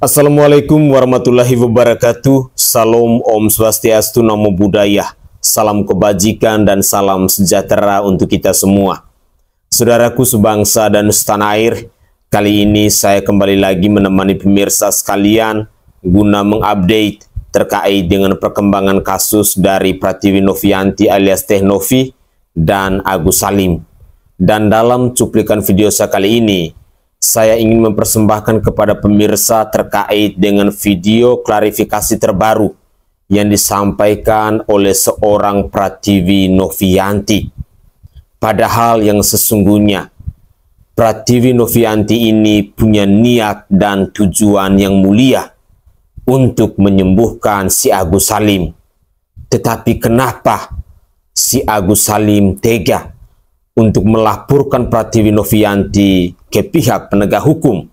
Assalamualaikum warahmatullahi wabarakatuh. Salam Om Swastiastu, Namo Buddhaya. Salam kebajikan dan salam sejahtera untuk kita semua. Saudaraku sebangsa dan setanah air, kali ini saya kembali lagi menemani pemirsa sekalian guna mengupdate terkait dengan perkembangan kasus dari Pratiwi Novianti alias Teh Novi dan Agus Salim. Dan dalam cuplikan video saya kali ini, saya ingin mempersembahkan kepada pemirsa terkait dengan video klarifikasi terbaru yang disampaikan oleh seorang Pratiwi Novianti. Padahal yang sesungguhnya Pratiwi Novianti ini punya niat dan tujuan yang mulia untuk menyembuhkan si Agus Salim. Tetapi kenapa si Agus Salim tega untuk melaporkan Pratiwi Novianti ke pihak penegak hukum?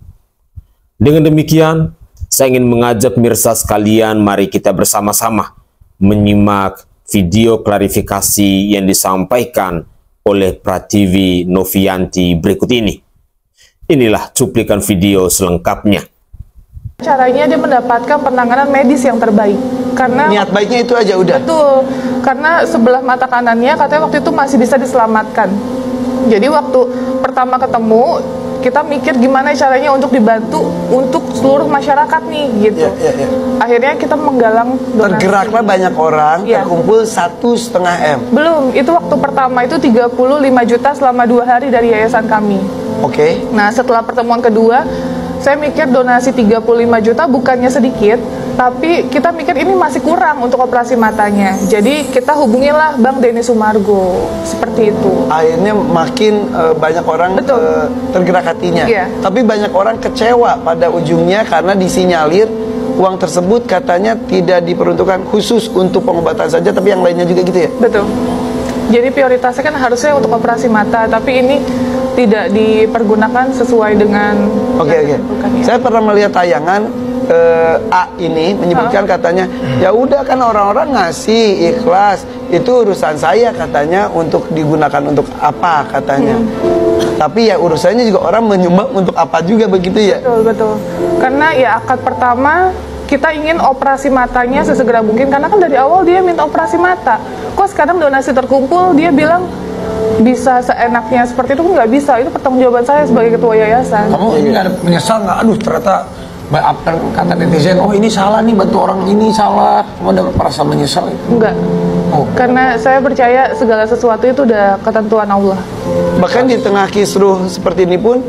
Dengan demikian, saya ingin mengajak pemirsa sekalian, mari kita bersama-sama menyimak video klarifikasi yang disampaikan oleh Pratiwi Novianti berikut ini. Inilah cuplikan video selengkapnya. Caranya dia mendapatkan penanganan medis yang terbaik. Karena niat baiknya itu aja udah. Betul. Karena sebelah mata kanannya katanya waktu itu masih bisa diselamatkan. Jadi waktu pertama ketemu, kita mikir gimana caranya untuk dibantu untuk seluruh masyarakat nih gitu. Akhirnya kita menggalang donasi. Tergeraklah banyak orang, terkumpul 1,5 M. Belum, itu waktu pertama itu 35 juta selama 2 hari dari yayasan kami. Oke. Nah setelah pertemuan kedua, saya mikir donasi 35 juta bukannya sedikit, tapi kita mikir ini masih kurang untuk operasi matanya. Jadi kita hubungilah Bang Denny Sumargo, seperti itu. Akhirnya makin banyak orang tergerak hatinya. Tapi banyak orang kecewa pada ujungnya karena disinyalir uang tersebut katanya tidak diperuntukkan khusus untuk pengobatan saja, tapi yang lainnya juga gitu ya? Betul. Jadi prioritasnya kan harusnya untuk operasi mata, tapi ini tidak dipergunakan sesuai dengan. Oke. Saya pernah melihat tayangan A ini menyebutkan katanya, ya udah kan orang-orang ngasih ikhlas, itu urusan saya katanya untuk digunakan untuk apa katanya. Tapi ya urusannya juga orang menyumbang untuk apa juga begitu ya? Betul. Karena ya akad pertama kita ingin operasi matanya sesegera mungkin, karena kan dari awal dia minta operasi mata. Kok sekarang donasi terkumpul dia bilang bisa seenaknya seperti itu? Nggak bisa, itu pertanggungjawaban saya sebagai ketua yayasan. Kamu ini nggak ada menyesal nggak? Aduh ternyata kata netizen, oh ini salah nih, bantu orang ini salah. Kamu ada merasa menyesal? Enggak. Karena saya percaya segala sesuatu itu udah ketentuan Allah. Bahkan di tengah kisruh seperti ini pun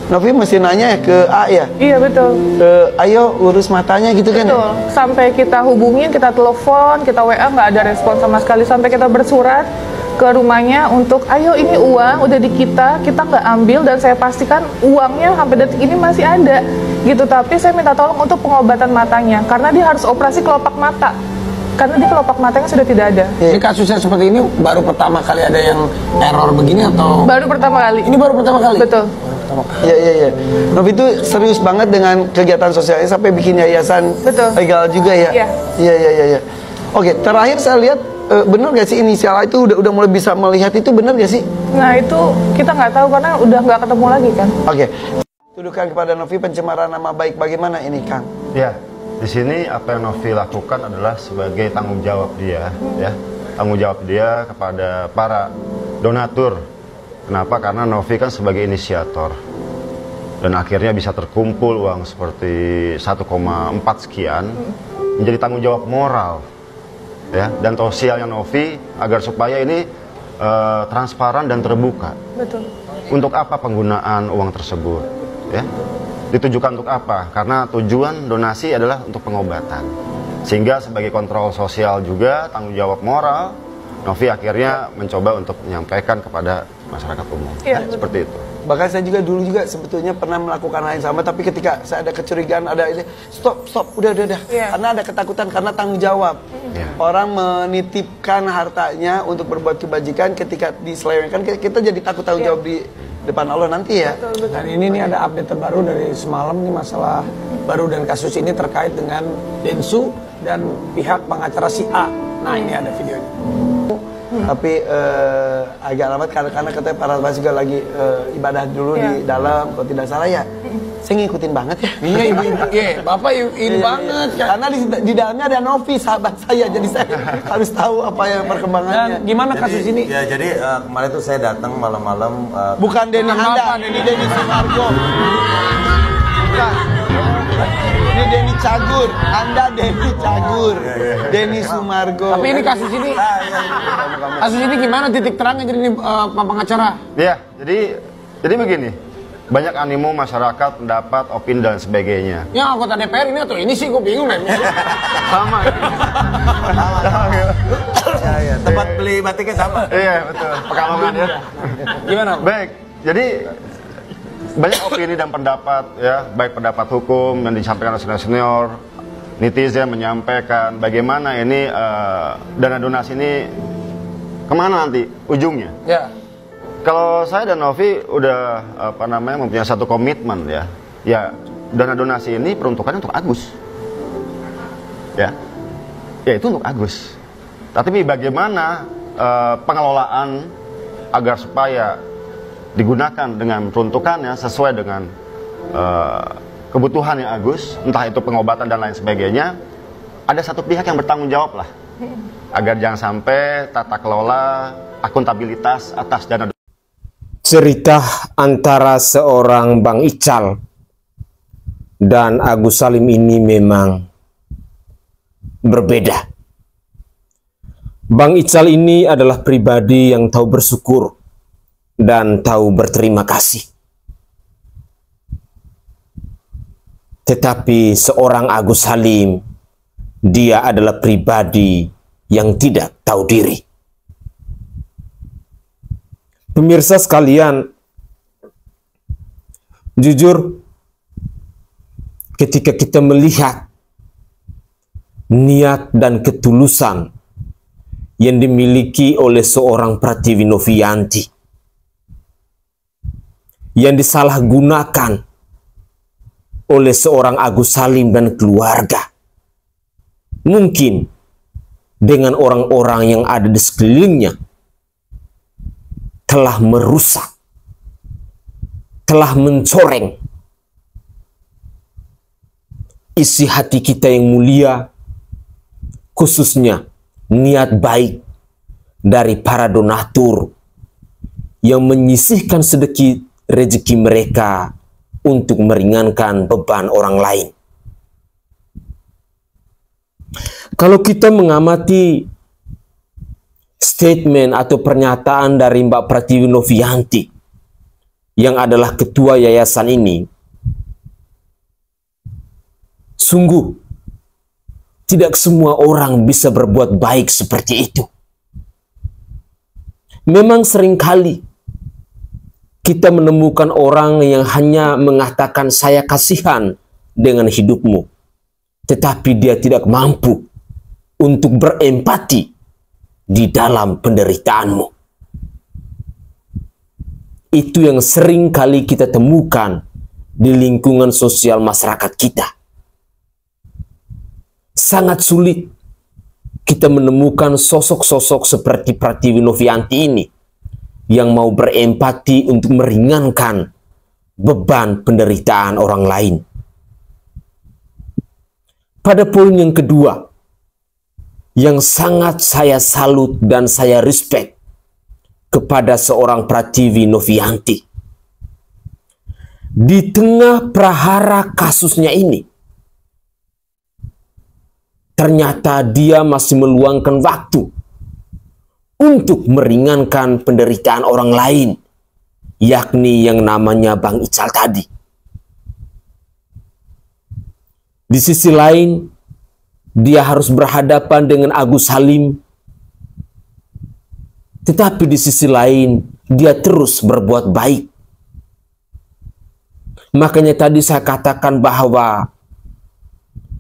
Novi mesti nanya ke A ya? Iya betul. Ayo urus matanya gitu kan? Betul. Sampai kita hubungin, kita telepon, kita WA, nggak ada respon sama sekali. Sampai kita bersurat ke rumahnya untuk, ayo ini uang udah di kita nggak ambil, dan saya pastikan uangnya sampai detik ini masih ada gitu. Tapi saya minta tolong untuk pengobatan matanya, karena dia harus operasi kelopak mata, karena di kelopak matanya sudah tidak ada. Ini kasusnya seperti ini baru pertama kali ada yang error begini atau? Baru pertama kali. Ini baru pertama kali? Betul. Iya. Novi itu serius banget dengan kegiatan sosialnya sampai bikin yayasan legal juga ya? Iya. Oke, terakhir saya lihat bener gak sih inisial itu udah mulai bisa melihat itu, bener gak sih? Nah itu kita nggak tahu karena udah nggak ketemu lagi kan. Oke. Tuduhkan kepada Novi pencemaran nama baik, bagaimana ini Kang? Ya, di sini apa yang Novi lakukan adalah sebagai tanggung jawab dia, ya, tanggung jawab dia kepada para donatur. Kenapa? Karena Novi kan sebagai inisiator, dan akhirnya bisa terkumpul uang seperti 1,4 sekian, menjadi tanggung jawab moral, ya, dan sosialnya Novi agar supaya ini transparan dan terbuka. Betul. Untuk apa penggunaan uang tersebut, ya? Ditujukan untuk apa? Karena tujuan donasi adalah untuk pengobatan, sehingga sebagai kontrol sosial juga tanggung jawab moral, Novi akhirnya mencoba untuk menyampaikan kepada masyarakat umum, seperti itu. Bahkan saya juga dulu sebetulnya pernah melakukan hal yang sama, tapi ketika saya ada kecurigaan, ada ini, stop, udah. Karena ada ketakutan, karena tanggung jawab. Orang menitipkan hartanya untuk berbuat kebajikan, ketika diselewengkan kita jadi takut tanggung jawab di depan Allah nanti ya. Betul. Dan ini nih ada update terbaru dari semalam nih, masalah baru dan kasus ini terkait dengan Densu dan pihak pengacara si A. Nah ini ada videonya. Tapi agak lambat karena katanya para juga lagi ibadah dulu di dalam, kalau tidak salah ya. Saya ngikutin banget ya. Iya ibu-ibu, bapak ini banget. Karena di dalamnya ada Novi, sahabat saya, jadi saya harus tahu apa yang perkembangannya. Dan gimana kasus ini? Ya jadi kemarin tuh saya datang malam-malam. Bukan Denny Anda, ini Denny Sumargo. Bukan. Ini Denny Cagur, Anda Denny Cagur, Denny Sumargo. Tapi ini kasus ini, kasus ini gimana titik terangnya jadi Pak pengacara? Ya, jadi begini. Banyak animo masyarakat, pendapat, opini dan sebagainya. Ya anggota DPR ini atau ini sih gue bingung nih. Sama. Ya, tempat beli batiknya sama. Iya betul. Pekalongan ya. Gimana? Baik. Jadi banyak opini dan pendapat ya, baik pendapat hukum yang disampaikan oleh senior, netizen menyampaikan bagaimana ini dana donasi ini kemana nanti ujungnya. Ya. Kalau saya dan Novi udah mempunyai satu komitmen ya. Ya, dana donasi ini peruntukannya untuk Agus. Ya. Ya itu untuk Agus. Tapi bagaimana pengelolaan agar supaya digunakan dengan peruntukannya sesuai dengan kebutuhannya Agus, entah itu pengobatan dan lain sebagainya, ada satu pihak yang bertanggung jawab lah. Agar jangan sampai tata kelola akuntabilitas atas dana. Cerita antara seorang Bang Ical dan Agus Salim ini memang berbeda. Bang Ical ini adalah pribadi yang tahu bersyukur dan tahu berterima kasih. Tetapi seorang Agus Salim, dia adalah pribadi yang tidak tahu diri. Pemirsa sekalian, jujur, ketika kita melihat niat dan ketulusan yang dimiliki oleh seorang Pratiwi Novianti, yang disalahgunakan oleh seorang Agus Salim dan keluarga, mungkin dengan orang-orang yang ada di sekelilingnya, telah merusak, telah mencoreng isi hati kita yang mulia, khususnya niat baik dari para donatur yang menyisihkan sedikit rezeki mereka untuk meringankan beban orang lain. Kalau kita mengamati statement atau pernyataan dari Mbak Pratiwi Novianti yang adalah ketua yayasan ini, sungguh tidak semua orang bisa berbuat baik seperti itu. Memang seringkali kita menemukan orang yang hanya mengatakan saya kasihan dengan hidupmu, tetapi dia tidak mampu untuk berempati di dalam penderitaanmu. Itu yang sering kali kita temukan di lingkungan sosial masyarakat kita. Sangat sulit kita menemukan sosok-sosok seperti Pratiwi Novianti ini yang mau berempati untuk meringankan beban penderitaan orang lain. Pada poin yang kedua, yang sangat saya salut dan saya respect kepada seorang Pratiwi Novianti. Di tengah prahara kasusnya ini, ternyata dia masih meluangkan waktu untuk meringankan penderitaan orang lain, yakni yang namanya Bang Ical tadi. Di sisi lain, dia harus berhadapan dengan Agus Salim. Tetapi di sisi lain, dia terus berbuat baik. Makanya tadi saya katakan bahwa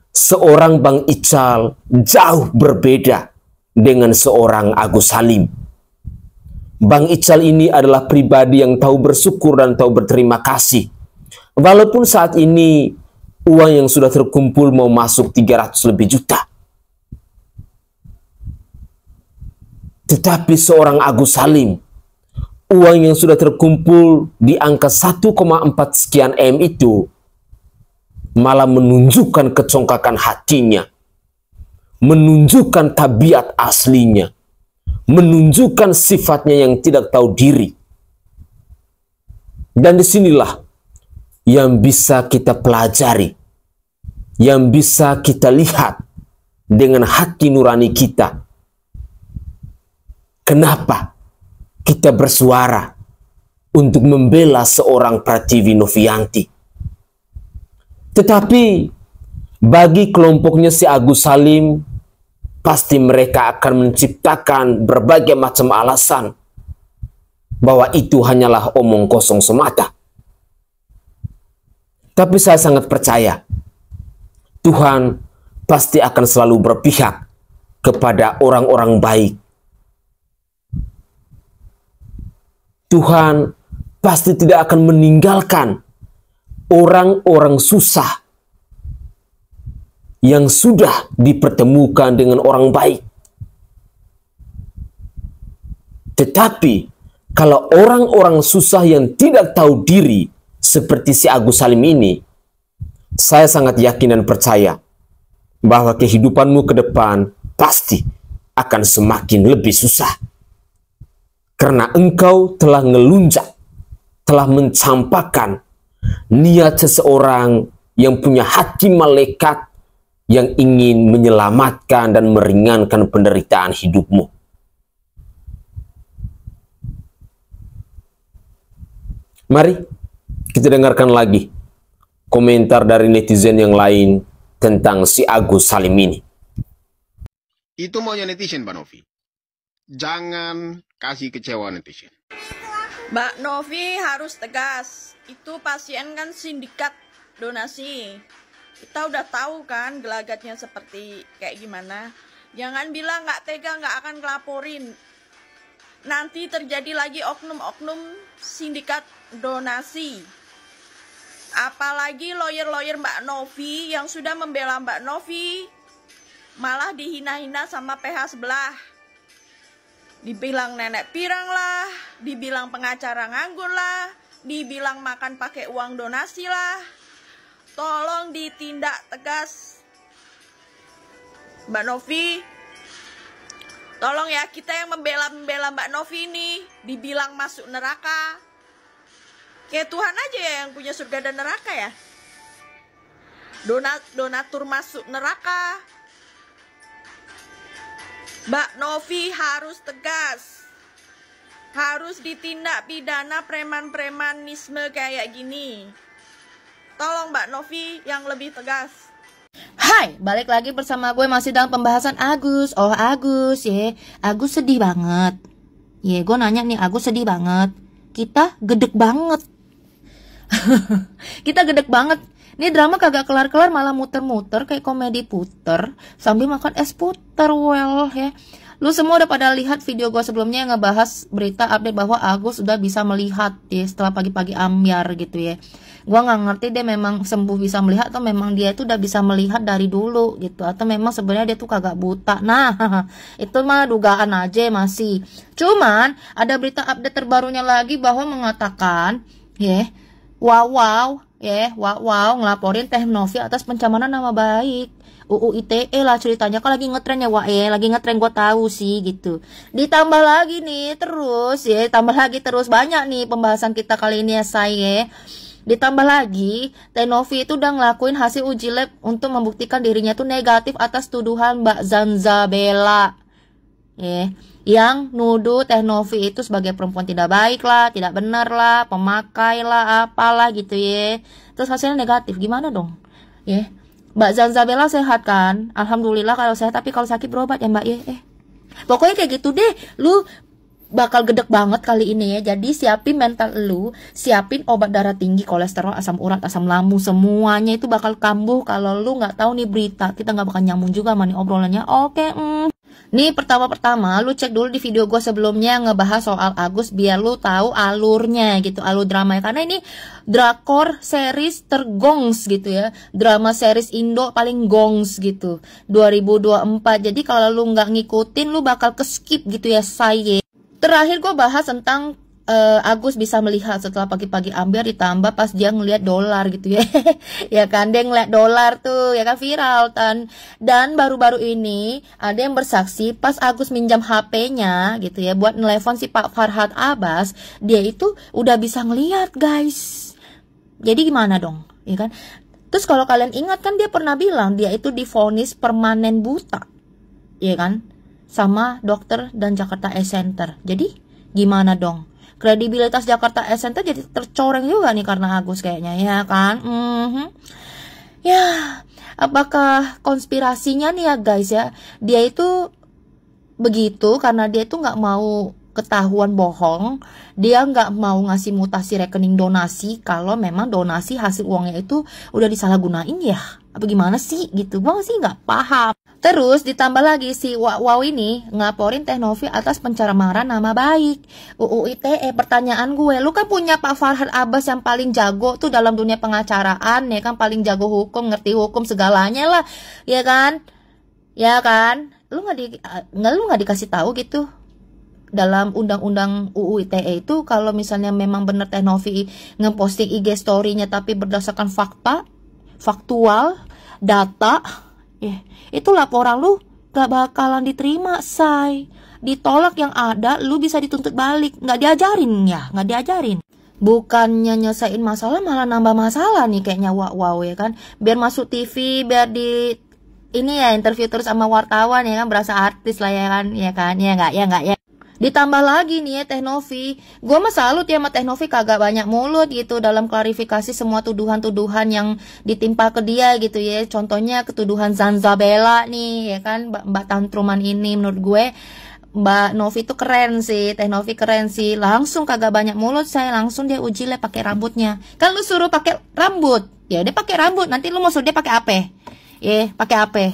seorang Bang Ical jauh berbeda dengan seorang Agus Salim. Bang Ical ini adalah pribadi yang tahu bersyukur dan tahu berterima kasih. Walaupun saat ini uang yang sudah terkumpul mau masuk 300 lebih juta. Tetapi seorang Agus Salim, uang yang sudah terkumpul di angka 1,4 sekian M itu malah menunjukkan kecongkakan hatinya, menunjukkan tabiat aslinya, menunjukkan sifatnya yang tidak tahu diri. Dan disinilah yang bisa kita pelajari, yang bisa kita lihat dengan hati nurani kita. Kenapa kita bersuara untuk membela seorang Pratiwi Novianti? Tetapi bagi kelompoknya si Agus Salim, pasti mereka akan menciptakan berbagai macam alasan bahwa itu hanyalah omong kosong semata. Tapi saya sangat percaya Tuhan pasti akan selalu berpihak kepada orang-orang baik. Tuhan pasti tidak akan meninggalkan orang-orang susah yang sudah dipertemukan dengan orang baik. Tetapi kalau orang-orang susah yang tidak tahu diri seperti si Agus Salim ini, saya sangat yakin dan percaya bahwa kehidupanmu ke depan pasti akan semakin lebih susah. Karena engkau telah ngelunjak, telah mencampakkan niat seseorang yang punya hati malaikat yang ingin menyelamatkan dan meringankan penderitaan hidupmu. Mari kita dengarkan lagi komentar dari netizen yang lain tentang si Agus Salim ini. Itu maunya netizen, Mbak Novi. Jangan kasih kecewa netizen. Mbak Novi harus tegas. Itu pasien kan sindikat donasi. Kita udah tahu kan gelagatnya seperti kayak gimana. Jangan bilang nggak tega, nggak akan ngelaporin. Nanti terjadi lagi oknum-oknum sindikat donasi. Apalagi lawyer-lawyer Mbak Novi yang sudah membela Mbak Novi malah dihina-hina sama PH sebelah. Dibilang nenek pirang lah, dibilang pengacara nganggur lah, dibilang makan pakai uang donasi lah. Tolong ditindak tegas. Mbak Novi, tolong ya, kita yang membela Mbak Novi ini dibilang masuk neraka. Kayak Tuhan aja ya yang punya surga dan neraka ya. Donatur masuk neraka. Mbak Novi harus tegas. Harus ditindak pidana preman-premanisme kayak gini. Tolong Mbak Novi yang lebih tegas. Hai, balik lagi bersama gue masih dalam pembahasan Agus. Oh Agus ya, Agus sedih banget. Ya gue nanya nih, Agus sedih banget. Kita gedek banget. Kita gedek banget. Ini drama kagak kelar-kelar malah muter-muter kayak komedi puter sambil makan es puter. Well ya, lu semua udah pada lihat video gue sebelumnya yang ngebahas berita update bahwa Agus udah bisa melihat ya setelah pagi-pagi ambyar gitu ya. Gua nggak ngerti dia memang sembuh bisa melihat atau memang dia itu udah bisa melihat dari dulu gitu, atau memang sebenarnya dia tuh kagak buta. Nah itu mah dugaan aja masih. Cuman ada berita update terbarunya lagi bahwa mengatakan ya wow ngelaporin Teh Novi atas pencemaran nama baik. UU ITE lah ceritanya, kan lagi ngetren ya lagi ngetren, gue tahu sih gitu. Ditambah lagi nih terus ya, tambah lagi terus banyak nih pembahasan kita kali ini ya saya. Ditambah lagi Teh Novi itu udah ngelakuin hasil uji lab untuk membuktikan dirinya tuh negatif atas tuduhan Mbak Zanzabella yang nuduh Teh Novi itu sebagai perempuan tidak baik lah, tidak benar lah, pemakai lah, apalah gitu ya. Terus hasilnya negatif, gimana dong? Ya, Mbak Zanzabella sehat kan? Alhamdulillah kalau sehat, tapi kalau sakit berobat ya Mbak ya. Pokoknya kayak gitu deh, lu bakal gedek banget kali ini ya. Jadi siapin mental lu, siapin obat darah tinggi, kolesterol, asam urat, asam lambung, semuanya itu bakal kambuh kalau lu nggak tahu nih berita. Kita nggak bakal nyambung juga sama nih obrolannya. Oke. Nih pertama lu cek dulu di video gue sebelumnya ngebahas soal Agus biar lu tahu alurnya gitu, alur drama, karena ini drakor series tergongs gitu ya, drama series Indo paling gongs gitu 2024. Jadi kalau lu nggak ngikutin lu bakal ke skip gitu ya saya. Terakhir gue bahas tentang Agus bisa melihat setelah pagi-pagi ambil, ditambah pas dia ngeliat dolar gitu ya. Ya kan, dia ngeliat dolar tuh ya kan, viral dan baru-baru ini ada yang bersaksi pas Agus minjam HP-nya gitu ya buat nelpon si Pak Farhad Abbas, dia itu udah bisa ngeliat guys. Jadi gimana dong ya kan. Terus kalau kalian ingat kan dia pernah bilang dia itu divonis permanen buta ya kan sama dokter dan Jakarta Eye Center. Jadi gimana dong, kredibilitas Jakarta Eye Center jadi tercoreng juga nih karena Agus kayaknya ya kan. Ya, apakah konspirasinya nih ya guys ya, dia itu begitu karena dia itu nggak mau ketahuan bohong, dia nggak mau ngasih mutasi rekening donasi kalau memang donasi hasil uangnya itu udah disalahgunain ya, apa gimana sih gitu. Bang sih nggak paham. Terus ditambah lagi si Wow ini ngaporin Teh Novi atas pencemaran nama baik UU ITE. Pertanyaan gue, lu kan punya Pak Farhad Abbas yang paling jago tuh dalam dunia pengacaraan ya kan, paling jago hukum, ngerti hukum segalanya lah ya kan, lu nggak dikasih tahu gitu dalam undang-undang UU ITE itu kalau misalnya memang benar Teh Novi ngeposting IG story-nya tapi berdasarkan faktual, data, itu laporan lu gak bakalan diterima, say. Ditolak yang ada, lu bisa dituntut balik. Nggak diajarin. Bukannya nyesain masalah malah nambah masalah nih kayaknya wow ya kan. Biar masuk TV, biar di ini ya interview terus sama wartawan ya kan, berasa artis lah ya kan, ya nggak. Ditambah lagi nih ya Teh Novi, gue mah salut ya sama Teh Novi, kagak banyak mulut gitu dalam klarifikasi semua tuduhan-tuduhan yang ditimpa ke dia gitu ya. Contohnya ketuduhan Zanzabella nih ya kan, Mbak Tantruman ini menurut gue Mbak Novi tuh keren sih, Teh Novi keren sih, langsung kagak banyak mulut, saya langsung dia uji lah pakai rambutnya. Kan lu suruh pakai rambut, ya dia pakai rambut, nanti lu mau suruh dia pakai apa? Pakai apa?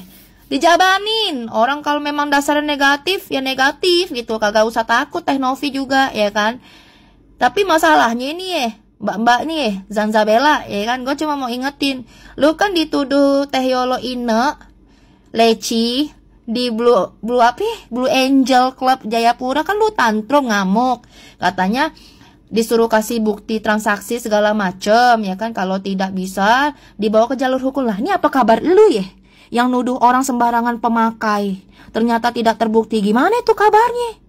Dijabanin. Orang kalau memang dasarnya negatif ya negatif gitu, kagak usah takut Teh Novi juga ya kan. Tapi masalahnya ini mbak-mbak nih Zanzabella ya kan, gue cuma mau ingetin, lu kan dituduh Teh Yolo Ine leci di Blue Angel Club Jayapura, kan lu tantrum ngamuk, katanya disuruh kasih bukti transaksi segala macem ya kan, kalau tidak bisa dibawa ke jalur hukum. Lah ini apa kabar lu ya yang nuduh orang sembarangan pemakai ternyata tidak terbukti, gimana itu kabarnya?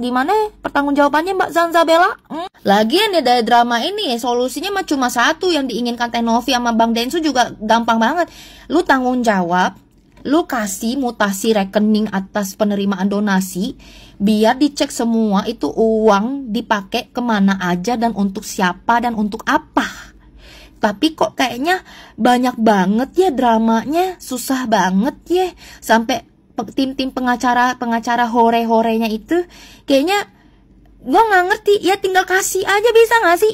Gimana pertanggungjawabannya Mbak Zanzabella? Lagian ya dari drama ini solusinya mah cuma satu yang diinginkan Teh Novi sama Bang Densu juga gampang banget. Lu tanggung jawab, lu kasih mutasi rekening atas penerimaan donasi, biar dicek semua itu uang dipakai kemana aja dan untuk siapa dan untuk apa. Tapi kok kayaknya banyak banget ya dramanya, susah banget ya, sampai tim pengacara hore-horenya itu kayaknya gue nggak ngerti ya. Tinggal kasih aja, bisa nggak sih?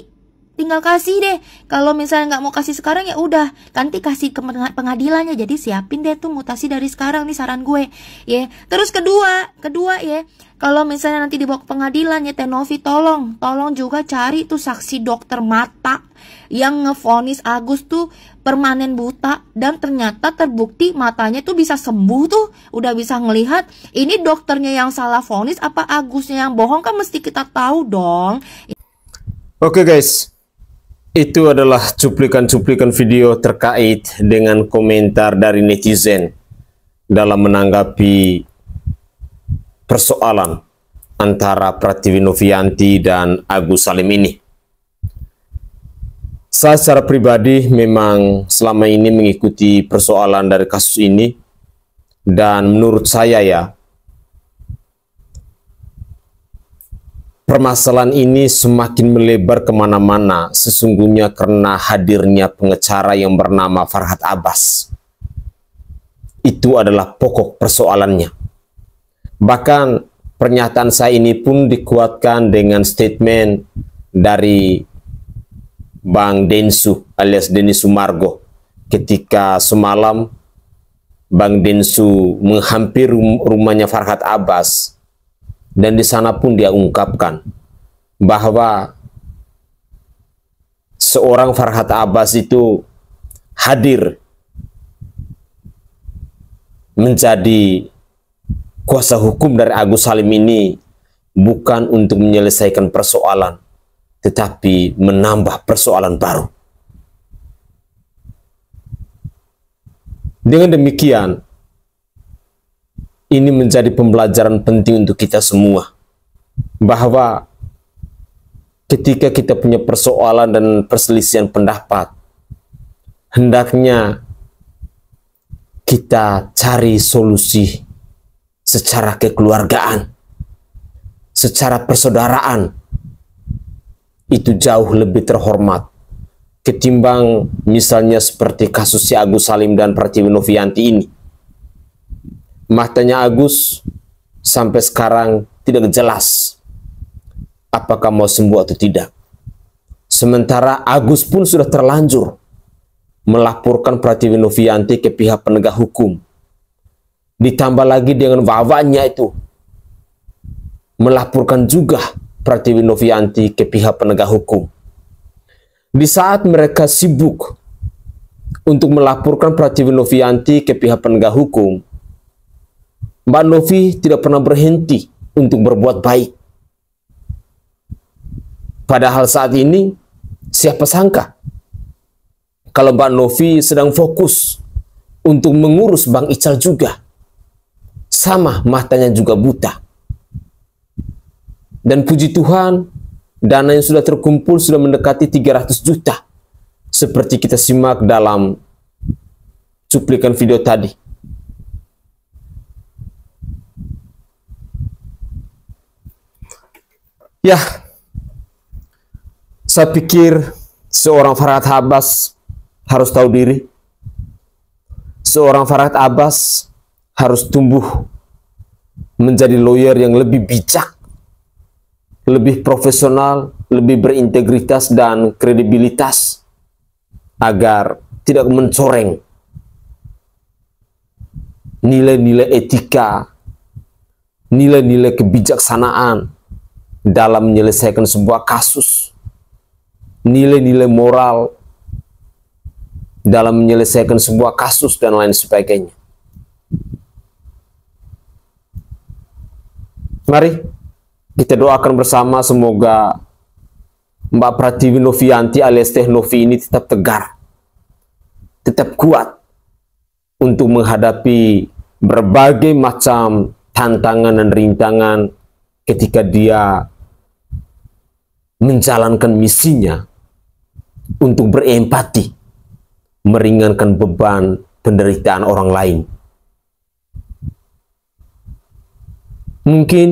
Tinggal kasih deh. Kalau misalnya nggak mau kasih sekarang ya udah, nanti kasih ke pengadilannya. Jadi siapin deh tuh mutasi dari sekarang nih, saran gue ya. Terus kedua ya, kalau misalnya nanti dibawa ke pengadilan ya Teh Novi, tolong juga cari tuh saksi dokter mata yang ngevonis Agus tuh permanen buta dan ternyata terbukti matanya tuh bisa sembuh tuh, udah bisa ngelihat. Ini dokternya yang salah vonis apa Agusnya yang bohong, kan mesti kita tahu dong. Oke guys, itu adalah cuplikan-cuplikan video terkait dengan komentar dari netizen dalam menanggapi persoalan antara Pratiwi Novianti dan Agus Salim ini. Saya secara pribadi memang selama ini mengikuti persoalan dari kasus ini, dan menurut saya ya, permasalahan ini semakin melebar kemana-mana sesungguhnya karena hadirnya pengacara yang bernama Farhad Abbas. Itu adalah pokok persoalannya. Bahkan pernyataan saya ini pun dikuatkan dengan statement dari Bang Densu alias Denny Sumargo ketika semalam Bang Densu menghampiri rumahnya Farhad Abbas, dan di sana pun dia ungkapkan bahwa seorang Farhad Abbas itu hadir menjadi kuasa hukum dari Agus Salim ini bukan untuk menyelesaikan persoalan, tetapi menambah persoalan baru. Dengan demikian, ini menjadi pembelajaran penting untuk kita semua, bahwa ketika kita punya persoalan dan perselisihan pendapat, hendaknya kita cari solusi secara kekeluargaan, secara persaudaraan. Itu jauh lebih terhormat ketimbang misalnya seperti kasus si Agus Salim dan Pratiwi Novianti ini. Matanya Agus sampai sekarang tidak jelas apakah mau sembuh atau tidak. Sementara Agus pun sudah terlanjur melaporkan Pratiwi Novianti ke pihak penegak hukum. Ditambah lagi dengan wawanya itu melaporkan juga Pratiwi Novianti ke pihak penegak hukum. Di saat mereka sibuk untuk melaporkan Pratiwi Novianti ke pihak penegak hukum, Mbak Novi tidak pernah berhenti untuk berbuat baik. Padahal saat ini, siapa sangka kalau Mbak Novi sedang fokus untuk mengurus Bang Ical juga. Sama, matanya juga buta. Dan puji Tuhan, dana yang sudah terkumpul sudah mendekati 300 juta. Seperti kita simak dalam cuplikan video tadi. Ya, saya pikir seorang Farhad Abbas harus tahu diri. Seorang Farhad Abbas harus tumbuh menjadi lawyer yang lebih bijak, lebih profesional, lebih berintegritas dan kredibilitas, agar tidak mencoreng nilai-nilai etika, nilai-nilai kebijaksanaan dalam menyelesaikan sebuah kasus, nilai-nilai moral dalam menyelesaikan sebuah kasus dan lain sebagainya. Mari kita doakan bersama semoga Mbak Pratiwi Novianti alias Teh Novi ini tetap tegar, tetap kuat untuk menghadapi berbagai macam tantangan dan rintangan ketika dia menjalankan misinya untuk berempati, meringankan beban penderitaan orang lain. Mungkin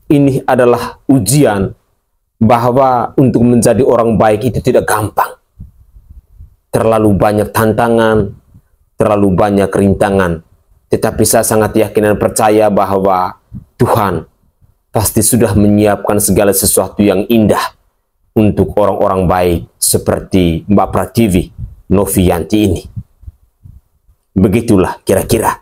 ini adalah ujian bahwa untuk menjadi orang baik itu tidak gampang. Terlalu banyak tantangan, terlalu banyak rintangan. Tetapi saya sangat yakin dan percaya bahwa Tuhan pasti sudah menyiapkan segala sesuatu yang indah untuk orang-orang baik seperti Mbak Pratiwi Novianti ini. Begitulah kira-kira.